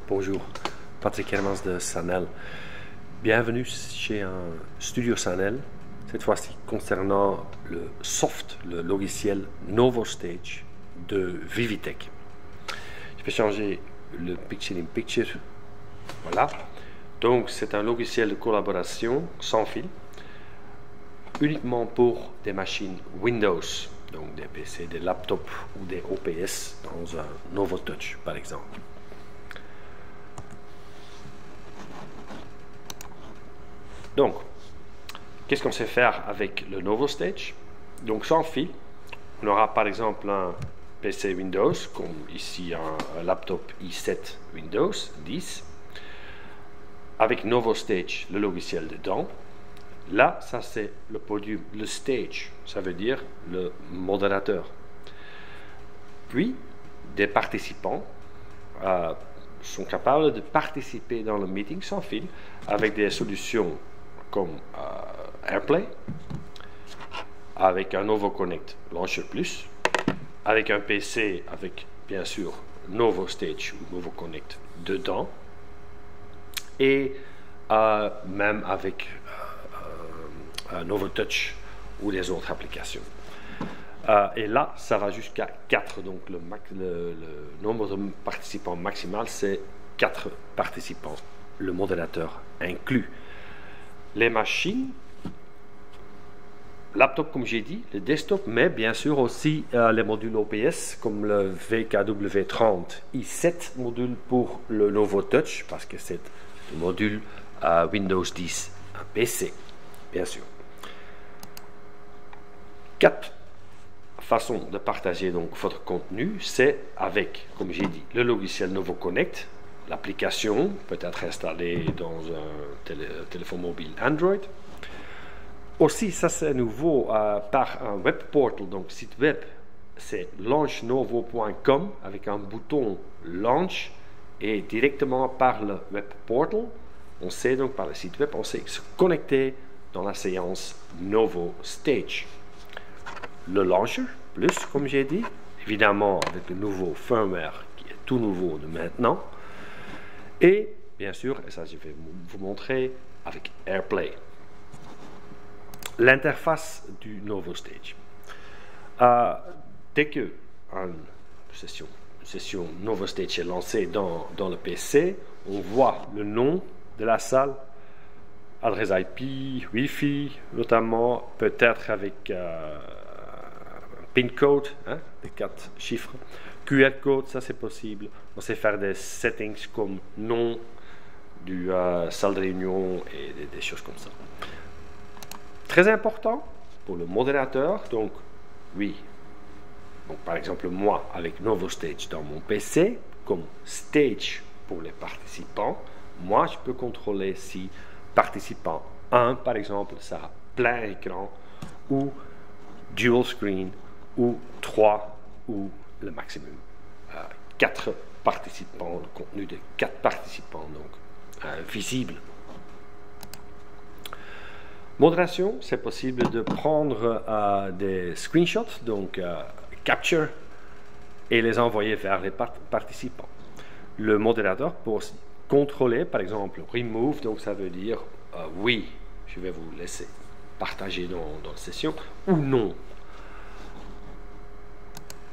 Bonjour, Patrick Hermans de Sanel. Bienvenue chez un studio Sanel, cette fois-ci concernant le soft, le logiciel NovoStage de Vivitech. Je vais changer le Picture in Picture. Voilà. Donc c'est un logiciel de collaboration sans fil, uniquement pour des machines Windows, donc des PC, des laptops ou des OPS dans un NovoTouch par exemple. Donc, qu'est-ce qu'on sait faire avec le NovoStage? Donc, sans fil, on aura par exemple un PC Windows, comme ici un laptop i7 Windows 10, avec NovoStage, le logiciel dedans. Là, ça c'est le podium, le stage, ça veut dire le modérateur. Puis, des participants sont capables de participer dans le meeting sans fil avec des solutions comme AirPlay, avec un NovoConnect Launcher Plus, avec un PC avec bien sûr NovoStage ou NovoConnect dedans, et même avec NovoTouch ou les autres applications. Et là, ça va jusqu'à 4, donc le nombre de participants maximal, c'est 4 participants, le modérateur inclus. Les machines, laptop comme j'ai dit, le desktop, mais bien sûr aussi les modules OPS comme le VKW30 i7 module pour le NovoTouch, parce que c'est le module Windows 10 PC, bien sûr. 4 façons de partager donc votre contenu, c'est avec, comme j'ai dit, le logiciel NovoConnect. L'application peut être installée dans un téléphone mobile Android. Aussi, ça c'est nouveau par un web portal, donc site web, c'est launchnovo.com avec un bouton Launch et directement par le web portal, on sait donc par le site web, on sait se connecter dans la séance NovoStage. Le Launcher Plus, comme j'ai dit, évidemment avec le nouveau firmware qui est tout nouveau de maintenant. Et bien sûr, et ça je vais vous montrer avec AirPlay. L'interface du NovoStage. Dès que une session NovoStage est lancée dans le PC, on voit le nom de la salle, adresse IP, Wi-Fi, notamment peut-être avec PIN code, hein, des 4 chiffres. QR code, ça c'est possible. On sait faire des settings comme nom du salle de réunion et des choses comme ça. Très important pour le modérateur, donc oui, donc, par exemple moi avec NovoStage dans mon PC, comme stage pour les participants, moi je peux contrôler si participant 1 par exemple, ça a plein écran, ou dual screen, ou 3, ou le maximum 4 participants, le contenu de 4 participants, donc visible. Modération, c'est possible de prendre des screenshots, donc capture, et les envoyer vers les participants. Le modérateur peut aussi contrôler, par exemple, remove, donc ça veut dire oui, je vais vous laisser partager dans la session, ou non.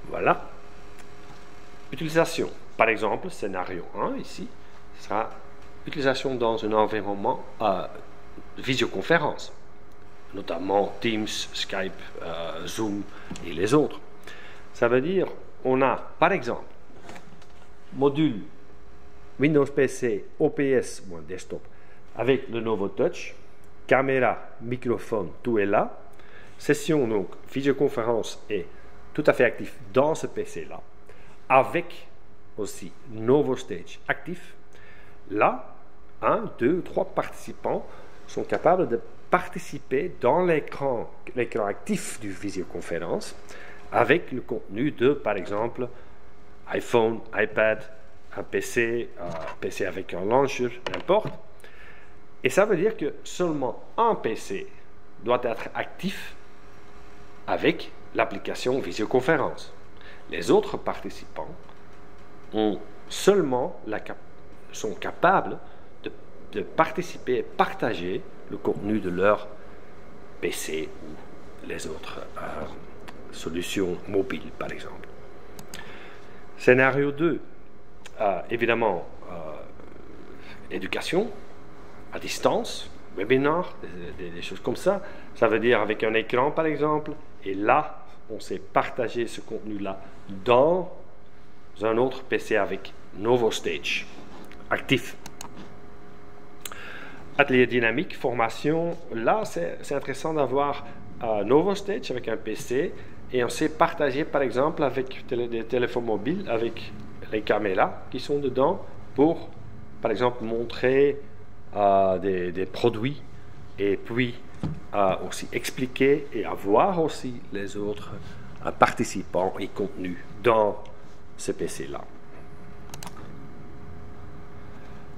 Voilà. Utilisation. Par exemple, scénario 1 ici sera utilisation dans un environnement de visioconférence, notamment Teams, Skype, Zoom et les autres. Ça veut dire on a par exemple module Windows PC OPS ou un desktop avec le NovoTouch, caméra, microphone, tout est là. Session donc visioconférence est tout à fait actif dans ce PC là, avec aussi NovoStage actif. Là, 1, 2, 3 participants sont capables de participer dans l'écran actif du visioconférence avec le contenu de, par exemple, iPhone, iPad, un PC avec un launcher, n'importe. Et ça veut dire que seulement un PC doit être actif avec l'application visioconférence. Les autres participants ont seulement sont capables de participer et partager le contenu de leur PC ou les autres solutions mobiles, par exemple. Scénario 2, évidemment, éducation à distance, webinar, des choses comme ça. Ça veut dire avec un écran, par exemple, et là, on sait partager ce contenu-là dans un autre PC avec NovoStage actif. Atelier dynamique, formation, là c'est intéressant d'avoir NovoStage avec un PC et on sait partager par exemple avec des téléphones mobiles, avec les caméras qui sont dedans pour par exemple montrer des produits et puis aussi expliquer et avoir aussi les autres participants et contenus dans ce PC-là.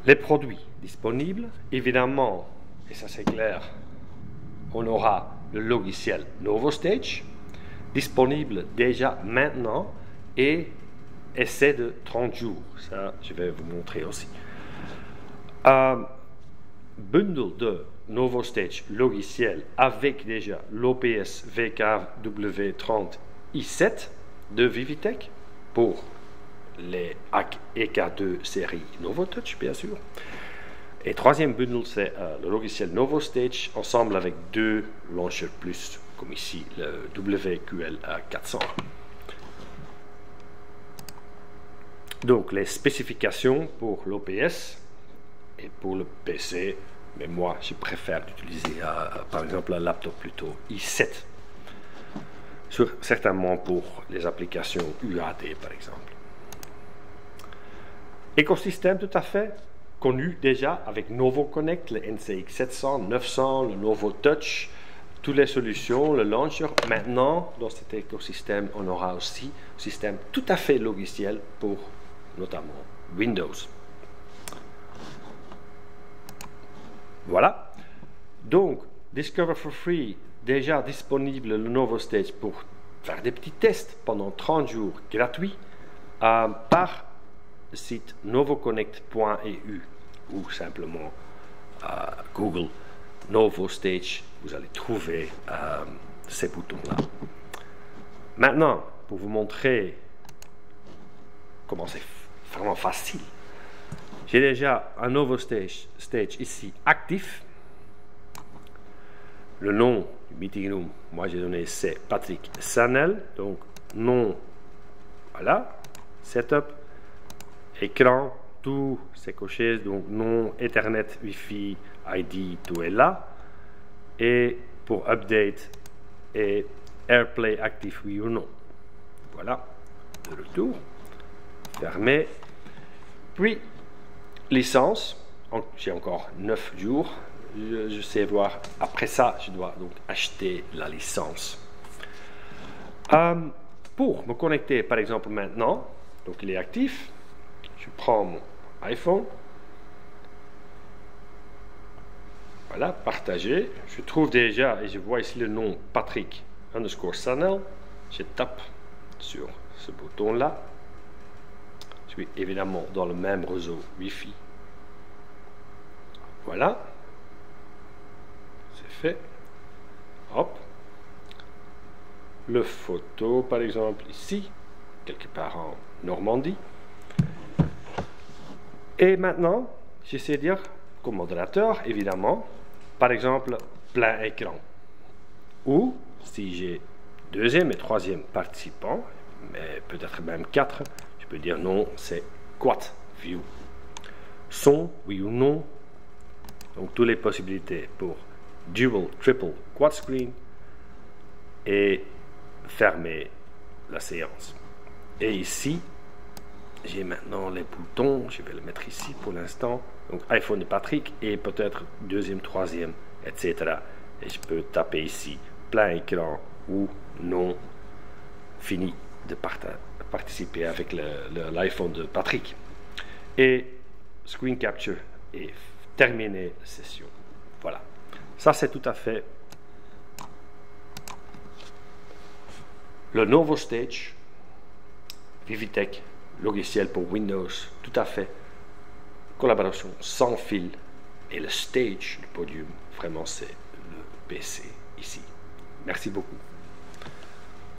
Les produits disponibles, évidemment, et ça c'est clair, on aura le logiciel NovoStage, disponible déjà maintenant et essai de 30 jours. Ça, je vais vous montrer aussi. Bundle de NovoStage logiciel avec déjà l'OPS VKW30 i7 de Vivitech pour les HAC EK2 série NovoTouch, bien sûr. Et troisième bundle, c'est le logiciel NovoStage ensemble avec deux launchers plus, comme ici le WQL400. Donc les spécifications pour l'OPS et pour le PC, mais moi je préfère utiliser par exemple un laptop plutôt i7, certainement pour les applications UAD par exemple. Écosystème tout à fait connu déjà avec NovoConnect, le NCX 700, 900, le NovoTouch, toutes les solutions, le launcher. Maintenant, dans cet écosystème, on aura aussi un système tout à fait logiciel pour notamment Windows. Voilà. Donc, Discover for Free, déjà disponible le NovoStage pour faire des petits tests pendant 30 jours gratuits par le site novoconnect.eu ou simplement Google NovoStage, vous allez trouver ces boutons-là. Maintenant, pour vous montrer comment c'est vraiment facile, j'ai déjà un NovoStage ici actif. Le nom du meeting room, moi j'ai donné, c'est Patrick Sanel. Donc, nom, voilà, setup, écran, tout c'est coché. Donc, nom, Ethernet, Wi-Fi, ID, tout est là. Et pour update et AirPlay actif, oui ou non. Voilà, de retour. Fermé. Puis, licence, j'ai encore 9 jours. Je sais voir. Après ça, je dois donc acheter la licence. Pour me connecter, par exemple, maintenant, donc il est actif. Je prends mon iPhone. Voilà, partager. Je trouve déjà, et je vois ici le nom Patrick _Sanel. Je tape sur ce bouton-là. Je suis évidemment dans le même réseau Wi-Fi. Voilà. C'est fait. Hop. Le photo, par exemple, ici, quelque part en Normandie. Et maintenant, j'essaie de dire, comme modérateur, évidemment, par exemple, plein écran. Ou, si j'ai deuxième et troisième participant, mais peut-être même 4, je peux dire non, c'est quad view. Son, oui ou non. Donc, toutes les possibilités pour dual, triple, quad screen et fermer la séance. Et ici, j'ai maintenant les boutons, je vais le mettre ici pour l'instant. Donc, iPhone de Patrick et peut-être deuxième, troisième, etc. Et je peux taper ici plein écran ou non, fini de participer avec l'iPhone de Patrick. Et screen capture et terminer la session. Voilà. Ça, c'est tout à fait le NovoStage Vivitech, logiciel pour Windows, tout à fait collaboration sans fil. Et le stage, le podium, vraiment c'est le PC ici. Merci beaucoup.